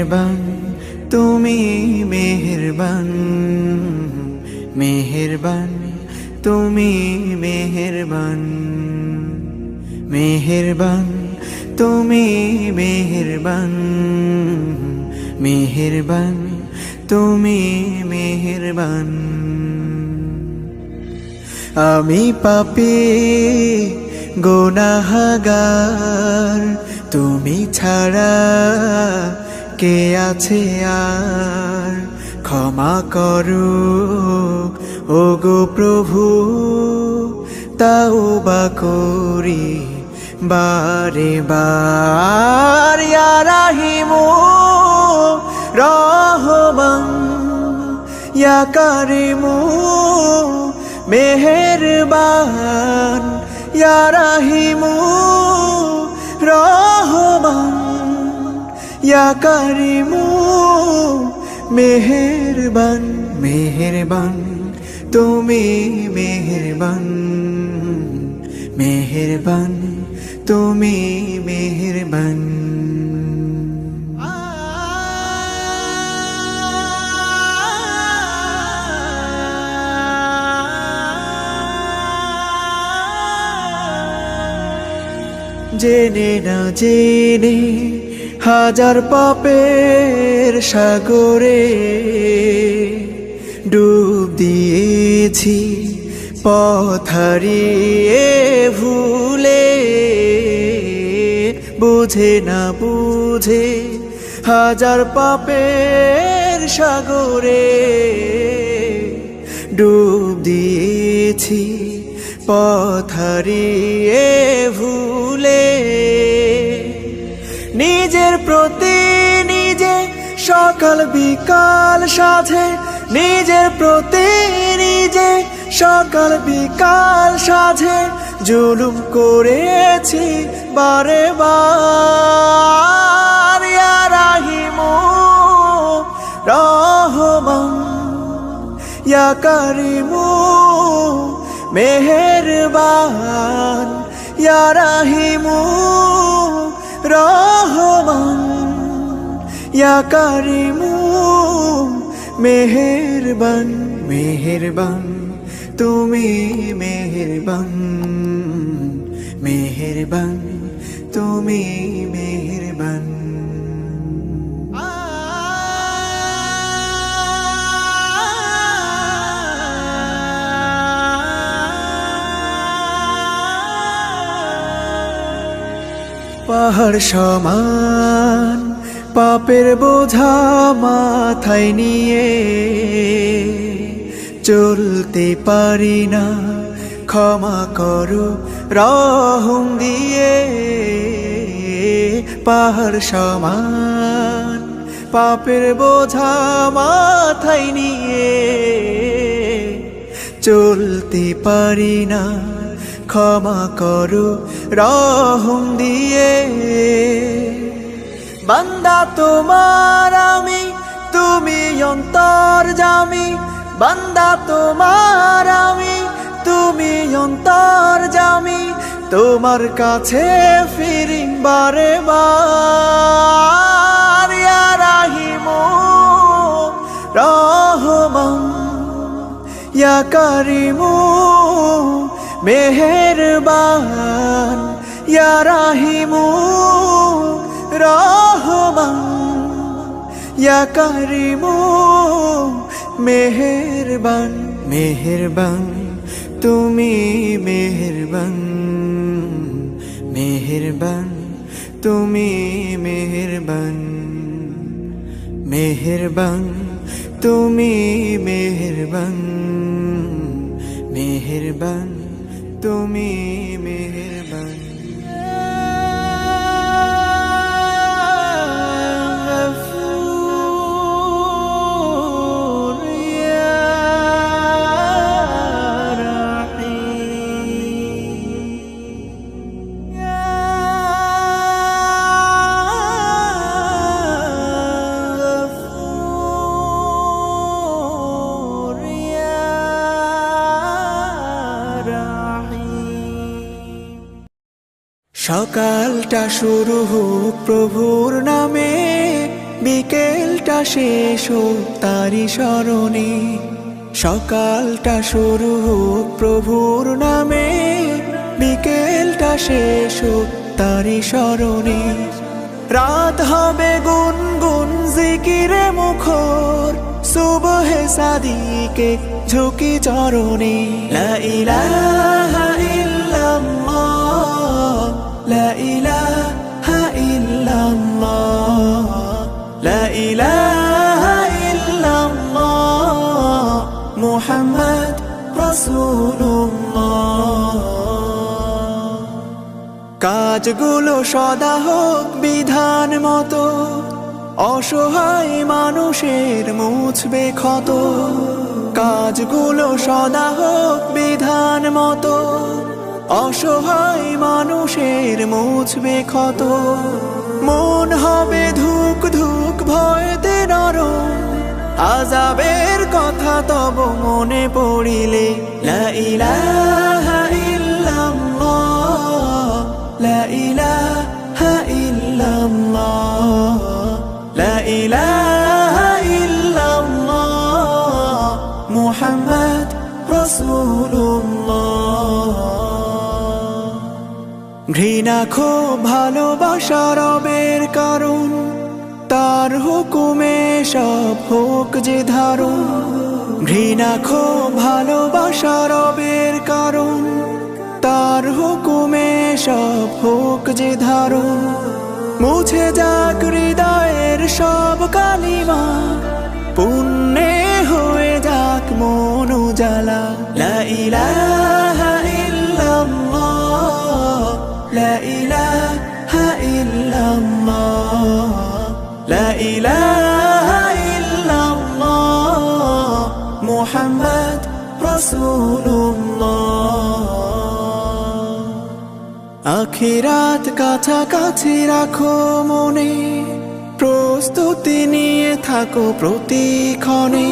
মেহেরবান তুমি মেহেরবান, মেহেরবান তুমি মেহেরবান, মেহেরবান তুমি মেহেরবান, মেহেরবান তুমি মেহেরবান। আমি পাপী গুনাহগার, তুমি ছাড়া কে আছে আর? ক্ষমা করো ওগো প্রভু, তাওবা করি বারে বার। ইয়া রাহিমু রহমান, ইয়া কারিমু মেহেরবান, ইয়া রাহিমু রহমান, ইয়া কারিমু মেহেরবান। মেহেরবান তুমি মেহেরবান, মেহেরবান তুমি মেহেরবান। জেনে না জেনে হাজার পাপের সাগরে ডুব দিয়েছি, পথ হারিয়ে ভুলে। বুঝে না বুঝে হাজার পাপের সাগরে ডুব দিয়েছি, পথ হারিয়ে ভুলে। নিজের প্রতি নিজে সকাল বিকাল সাধে, নিজের প্রতি নিজে সকাল বিকাল সাধে জুলুম করেছি বারে বার। ইয়া রাহিমু রহমান, ইয়া কারিমু মেহেরবান, ইয়া রাহিমু রহমান, ইয়া কারিমু মেহেরবান। মেহেরবান তুমি মেহেরবান, মেহেরবান তুমি মেহেরবান। পাহাড় সমান পাপের বোঝা মাথায় নিয়ে চলতে পারি না, ক্ষমা করো রহম দিয়ে। পাহাড় সমান পাপের বোঝা মাথায় নিয়ে চলতে পারি না, ক্ষমা করো রহম দিয়ে। বান্দা তোমার আমি, তুমি অন্তর্যামী। বান্দা তোমার আমি, তুমি অন্তর্যামী। তোমার কাছে ফিরি বারে বার। ইয়া রাহিমু রহমান, ইয়া কারিমু মেহেরবান, ইয়া রাহিমু রহমান, ইয়া কারিমু মেহেরবান। মেহেরবান তুমি মেহেরবান, মেহেরবান তুমি মেহেরবান, মেহেরবান তুমি মেহেরবান, মেহেরবান তুমি মেহেরবান। সকালটা শুরু হোক প্রভুর নামে, বিকেলটা শেষ হোক তারি স্মরণে, সকালটা শুরু হোক প্রভুর নামে। বিকেলটা শেষ হোক তারি স্মরণে, রাত হবে গুনগুন জিকিরে মুখর, সুবহে সাদিকে ঝুঁকি চরণে। লা ইলাহা ইল্লাল্লাহ, লা ইলাহা ইল্লাল্লাহ, লা ইলাহা ইল্লাল্লাহ, মুহাম্মদ রাসূলুল্লাহ। কাজগুলো সদা হোক বিধান মতো, অসহায় মানুষের মুছবে ক্ষত। কাজগুলো সদা হোক বিধান মতো, অসহায় মানুষের মুছবে ক্ষত। মন হবে ধুক ধুক ভয়েতে নরম, আযাবের কথা তব মনে পড়িলে। লা ইলাহা ইল্লাল্লাহ, লা ইলাহা ইল্লাল্লাহ, লা ইলাহা ইল্লাল্লাহ, মুহাম্মদ রাসূলুল্লাহ। ঘৃণা ক্ষোভ ভালোবাসা রবের কারণ, তার হুকুমে সব হোক যে ধারণ। ঘৃণা ক্ষোভ ভালোবাসা রবের কারণ, তার হুকুমে সব হোক যে ধারণ। মুছে যাক হৃদয়ের সব কালিমা, পুণ্যে হয়ে যাক মন উজালা। লা ইলাহা ইল্লাল্লাহ, লা ইলাহা ইল্লাল্লাহ, লা ইলাহা ইল্লাল্লাহ, মুহাম্মদ রাসূলুল্লাহ। আখিরাত কাছাকাছি রাখো মনে, প্রস্তুতি নিয়ে থাকো প্রতিক্ষণে।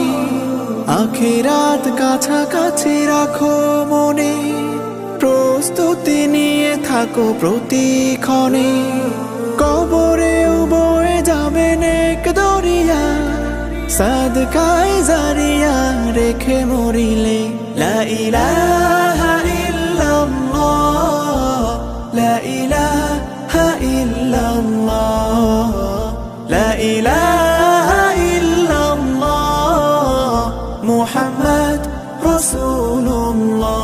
আখিরাত কাছাকাছি রাখো মনে, প্রস্তুতি নিয়ে থাকো প্রতিক্ষণে। কবরেও বয়ে যাবে নেক দরিয়া, সাদকায়ে জারিয়া রেখে মরিলে। লা ইলাহা ইল্লাল্লাহ, লা ইলাহা ইল্লাল্লাহ, লা ইলাহা ইল্লাল্লাহ, মুহাম্মদ রাসূলুল্লাহ।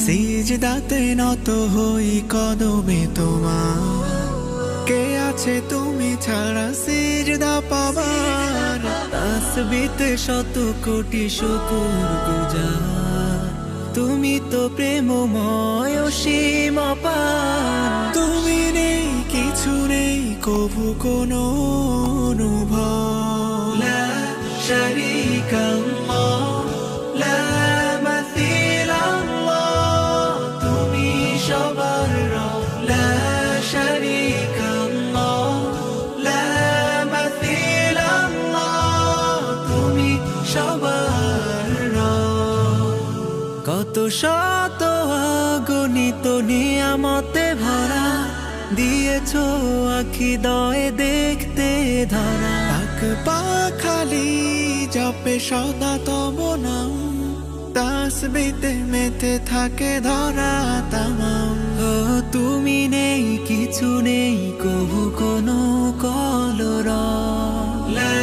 সিজদাতে নত হই কদমে তোমার, কে আছে তুমি ছাড়া সিজদা পাবার। তাসবিতে শত কোটি শুকুর গুজার, তুমি তো প্রেমময় অসীম অপার। তুমি নেই কিছু নেই কভু কোনো অনুভব। লা শারীকা আল্লাহ, লা মাসিলা আল্লাহ, তুমি সবার রব। লা শারীকা আল্লাহ, লা মাসিলা আল্লাহ, তুমি সবার রব। কত শত অগণিত নিয়ামতে ভরা, দিয়েছো আখি দয়ে দেখতে ধরা। পাক পাখালি জপে সদা তব নাম, তাসবিতে মেতে থাকে ধরা তামাম। ও তুমি নেই কিছু নেই কভু কোনো কলরব। লা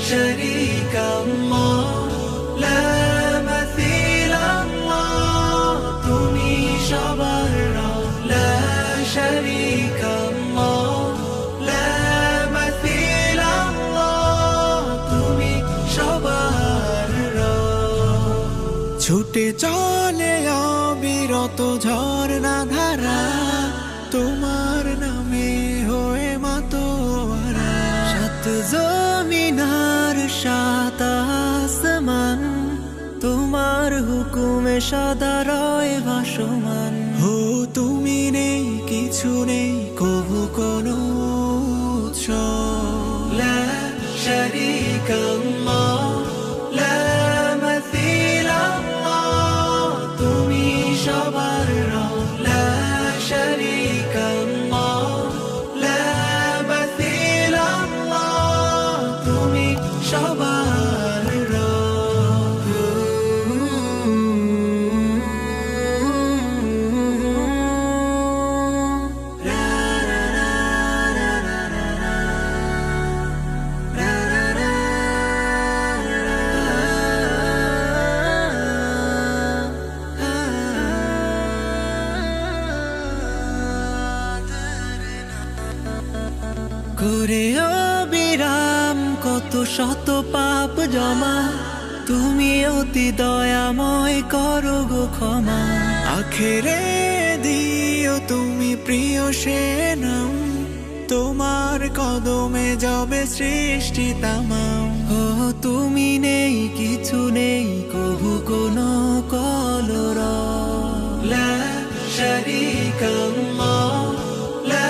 শারীকা আল্লাহ, লা মাসিলা আল্লাহ, তুমি সবার রব। লা শারীকা আল্লাহ, লা মাসিলা আল্লাহ, তুমি সবার রব। ছুটে চলে অবিরত ঝরনা ধারা, তোমার নামে হয়ে মাতোয়ারা। সাত জমিনার সাত আসমান, তোমার হুকুমে সদা রয় ভাসমান। হো তুমি নেই কিছু নেই কবু কোনো উৎস লা শারীকা আল্লাহ লা মাসিলা আল্লাহ তুমি সবার রব লা শারীকা আল্লাহ লা মাসিলা আল্লাহ তুমি সবার রব করে অবিরাম কত শত পাপ জমা তুমি অতি দয়াময় করো গো ক্ষমা আখেরে দিও তুমি প্রিয় সে নাম তোমার কদমে যাবে সৃষ্টি তামাম ও তুমি নেই কিছু নেই কবু কোনো কলরা লা শারীকা আল্লাহ লা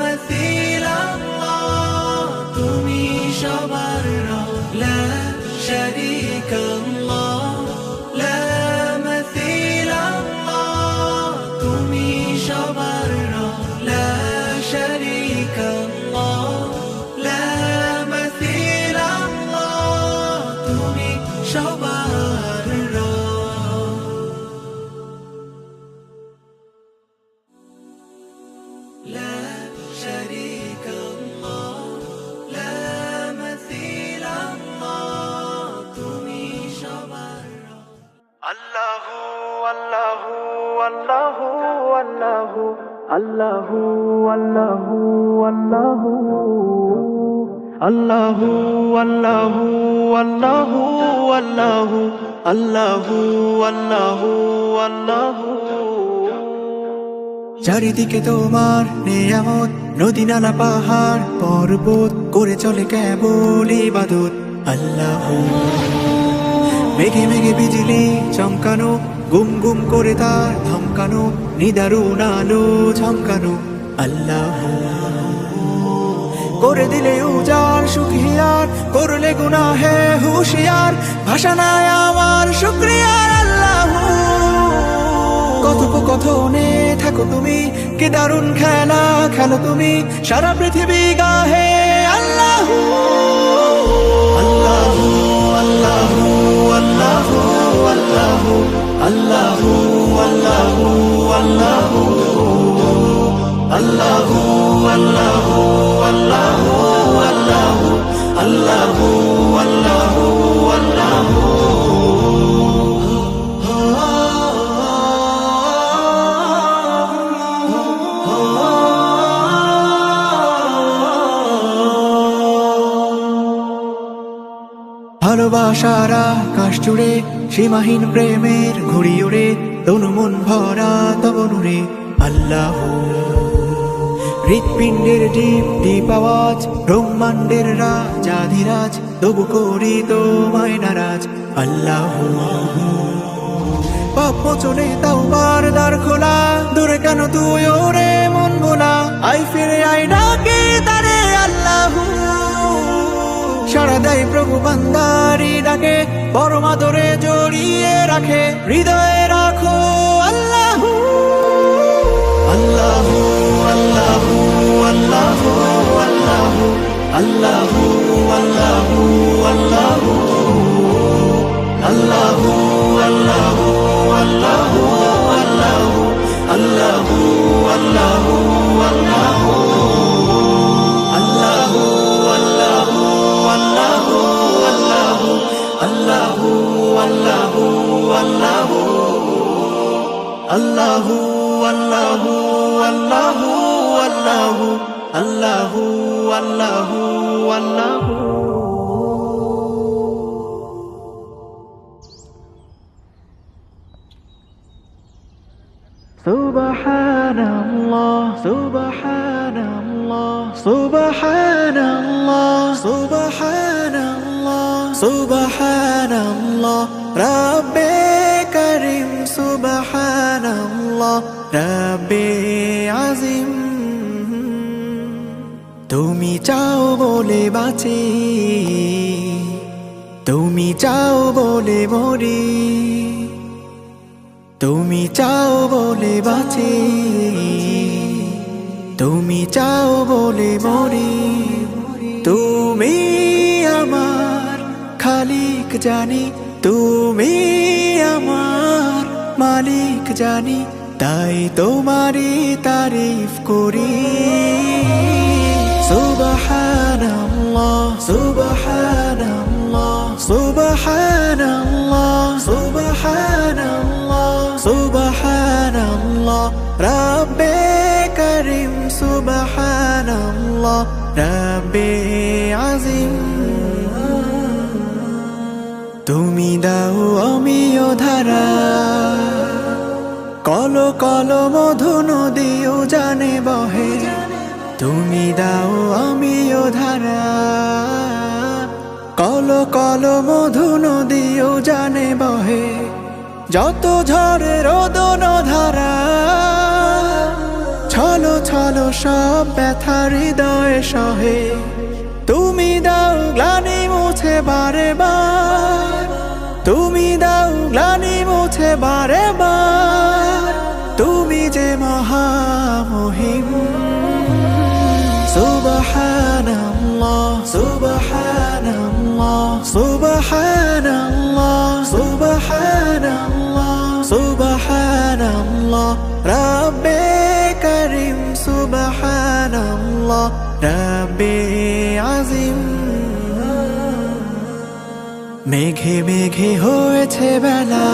মাসিলা আল্লাহ তুমি সবার রব লা শারীকা আল্লাহ লা মাসিলা আল্লাহ তুমি সবার রব লা শারীকা আল্লাহ লা মাসিলা আল্লাহ তুমি সবার রব لا شريك الله لا مثيل الله তুমি সবার আল্লাহু আল্লাহু আল্লাহু আল্লাহু আল্লাহু আল্লাহু আল্লাহু আল্লাহু আল্লাহু আল্লাহু আল্লাহু আল্লাহু আল্লাহু চারিদিকে তোমার নিয়ামত নদী নালা পাহাড় পর্বত করে চলে কেবল ইবাদত আল্লাহ মেঘে মেঘে বিজলি চমকানো গুম গুম করে তার ধমকানো নিদারুণ আলো ঝমকানো আল্লাহ করে দিলে উজার সুখিয়ার করলে গুনাহে হুশিয়ার ভাষা নাই আমার শুকরিয়ার আল্লাহ কথোপকথনে থাকো তুমি কি দারুণ খেলা খেলো তুমি সারা পৃথিবী গাহে আল্লাহ আল্লাহ আল্লাহ আল্লাহ আল্লাহ আল্লাহ আল্লাহ আল্লাহ আল্লাহ আল্লাহ আল্লাহ আল্লাহ আল্লাহ আল্লাহ আল্লাহ ভালোবাসার আকাশ জুড়ে সীমাহীন প্রেমের ঘুড়ি ওড়ে তনু মন ভরা তব নূরে আল্লাহ হৃৎপিণ্ডের ডিপ ডিপ আওয়াজ ব্রহ্মাণ্ডের রাজাধিরাজ তবু করি তোমায় নারাজ আল্লাহ পাপ মোচনে তাওবার দ্বার খোলা দূরে কেন তুই ওরে মন ভোলা আই ফিরে আই ডাকে তারে আল্লাহ সারা দেয় প্রভু বান্দারি ডাকে পরম আদরে জড়িয়ে রাখে হৃদয়ে রাখো আল্লাহ আল্লাহ আল্লাহ আল্লাহ আল্লাহ আল্লাহ আল্লাহ আল্লাহ আল্লাহ আল্লাহ আল্লাহ আল্লাহ আল্লাহ আল্লাহ আল্লাহ Allahu Allahu Allahu Allahu Allahu Allahu Allahu Subhanallah Subhanallah Subhanallah Subhanallah Subhanallah Rabbi Karim Subhanallah রব্বে আজিম। তুমি চাও বলে বাঁচি, তুমি চাও বলে মরি, তুমি চাও বলে বাঁচি, তুমি চাও বলে মরি। তুমি আমার খালিক জানি, তুমি আমার মালিক জানি, তাই তোমারই তারিফ করি। সুবহানাল্লাহ সুবহানাল্লাহ সুবহানাল্লাহ সুবহানাল্লাহ সুবহানাল্লাহ রব্বে করিম সুবহানাল্লাহ রব্বে আজিম। তুমি দাও অমিয় ধারা, কল কল মধু নদীও জানে বহে। তুমি দাও অমিয় ধারা, কল কল মধু নদীও জানে বহে। যত ঝড়ে রোদন ধারা, ছলো ছলো সব ব্যথা হৃদয়ে সহে। তুমি দাও গ্লানি মুছে বারে বার, তুমি দাও গ্লানি মুছে বারে বার। তুমি যে মহামহিম। সুবহানাল্লাহ সুবহানাল্লাহ সুবহানাল্লাহ সুবহানাল্লাহ সুবহানাল্লাহ রব্বে করিম সুবহানাল্লাহ রব্বে আজিম। মেঘে মেঘে হয়েছে বেলা,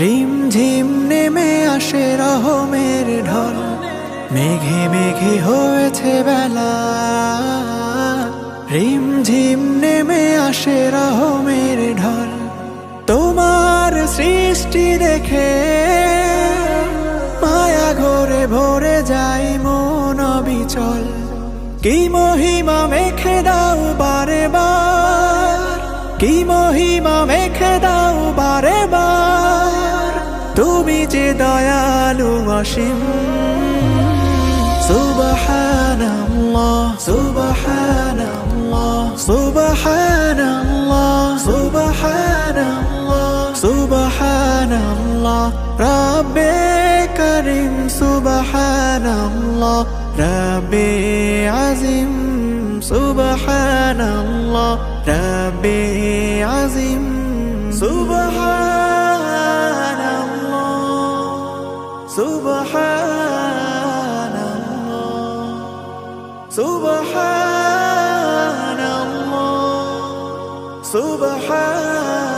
রিমঝিম নেমে আসে রহমের ঢল। মেঘে মেঘে হয়েছে বেলা, রিমঝিম নেমে আসে রহমের ঢল। তোমার সৃষ্টি দেখে মায়া ঘরে ভরে যায় মন অবিচল। কি মহিমা মেখে দাও বারে বার, কি মহিমা মেখে দাও বারে বার। তুমি যে দয়ালু অসীম। সুবহানাল্লাহ সুবহানাল্লাহ সুবহানাল্লাহ সুবহানাল্লাহ সুবহানাল্লাহ রব্বে করিম সুবহানাল্লাহ রব্বে আজিম। সুবহানাল্লাহ রব্বে আজিম। সুবহানাল্লাহ সুবহানাল্লাহ সুবহানাল্লাহ সুবহানাল্লাহ।